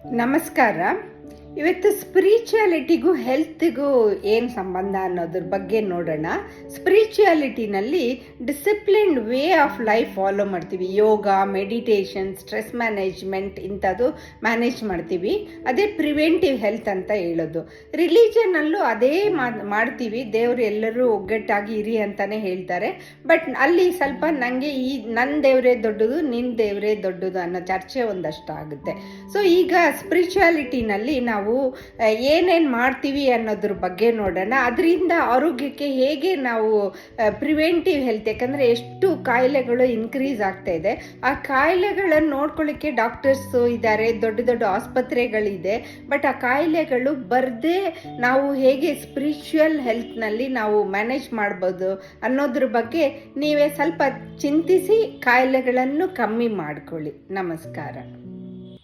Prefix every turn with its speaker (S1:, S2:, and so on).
S1: ನಮಸ್ಕಾರ. ಇವತ್ತು ಸ್ಪಿರಿಚುಯಾಲಿಟಿಗೂ ಹೆಲ್ತ್ಗೂ ಏನು ಸಂಬಂಧ ಅನ್ನೋದ್ರ ಬಗ್ಗೆ ನೋಡೋಣ. ಸ್ಪಿರಿಚುಯಾಲಿಟಿನಲ್ಲಿ disciplined way of life follow ಮಾಡ್ತೀವಿ. ಯೋಗ, ಮೆಡಿಟೇಷನ್, ಸ್ಟ್ರೆಸ್ ಮ್ಯಾನೇಜ್ಮೆಂಟ್ ಇಂಥದ್ದು ಮ್ಯಾನೇಜ್ ಮಾಡ್ತೀವಿ. ಅದೇ ಪ್ರಿವೆಂಟಿವ್ ಹೆಲ್ತ್ ಅಂತ ಹೇಳೋದು. ರಿಲಿಜನಲ್ಲೂ ಅದೇ ಮಾಡ್ತೀವಿ. ದೇವರು ಎಲ್ಲರೂ ಒಗ್ಗಟ್ಟಾಗಿ ಇರಿ ಅಂತಲೇ ಹೇಳ್ತಾರೆ. ಬಟ್ ಅಲ್ಲಿ ಸ್ವಲ್ಪ ನನಗೆ ನನ್ನ ದೇವರೇ ದೊಡ್ಡದು, ನಿನ್ನ ದೇವರೇ ದೊಡ್ಡದು ಅನ್ನೋ ಚರ್ಚೆ ಒಂದಷ್ಟು ಆಗುತ್ತೆ. ಸೊ ಈಗ ಸ್ಪಿರಿಚುಯಾಲಿಟಿನಲ್ಲಿ ನಾವು ಏನೇನು ಮಾಡ್ತೀವಿ ಅನ್ನೋದ್ರ ಬಗ್ಗೆ ನೋಡೋಣ. ಅದರಿಂದ ಆರೋಗ್ಯಕ್ಕೆ ಹೇಗೆ ನಾವು ಪ್ರಿವೆಂಟಿವ್ ಹೆಲ್ತ್, ಯಾಕಂದರೆ ಎಷ್ಟು ಕಾಯಿಲೆಗಳು ಇನ್ಕ್ರೀಸ್ ಆಗ್ತಾ ಇದೆ. ಆ ಕಾಯಿಲೆಗಳನ್ನು ನೋಡ್ಕೊಳ್ಳಿಕ್ಕೆ ಡಾಕ್ಟರ್ಸು ಇದ್ದಾರೆ, ದೊಡ್ಡ ದೊಡ್ಡ ಆಸ್ಪತ್ರೆಗಳಿದೆ. ಬಟ್ ಆ ಕಾಯಿಲೆಗಳು ಬರದೇ ನಾವು ಹೇಗೆ ಸ್ಪಿರಿಚುವಲ್ ಹೆಲ್ತ್ನಲ್ಲಿ ನಾವು ಮ್ಯಾನೇಜ್ ಮಾಡ್ಬೋದು ಅನ್ನೋದ್ರ ಬಗ್ಗೆ ನೀವೇ ಸ್ವಲ್ಪ ಚಿಂತಿಸಿ ಕಾಯಿಲೆಗಳನ್ನು ಕಮ್ಮಿ ಮಾಡ್ಕೊಳ್ಳಿ. ನಮಸ್ಕಾರ.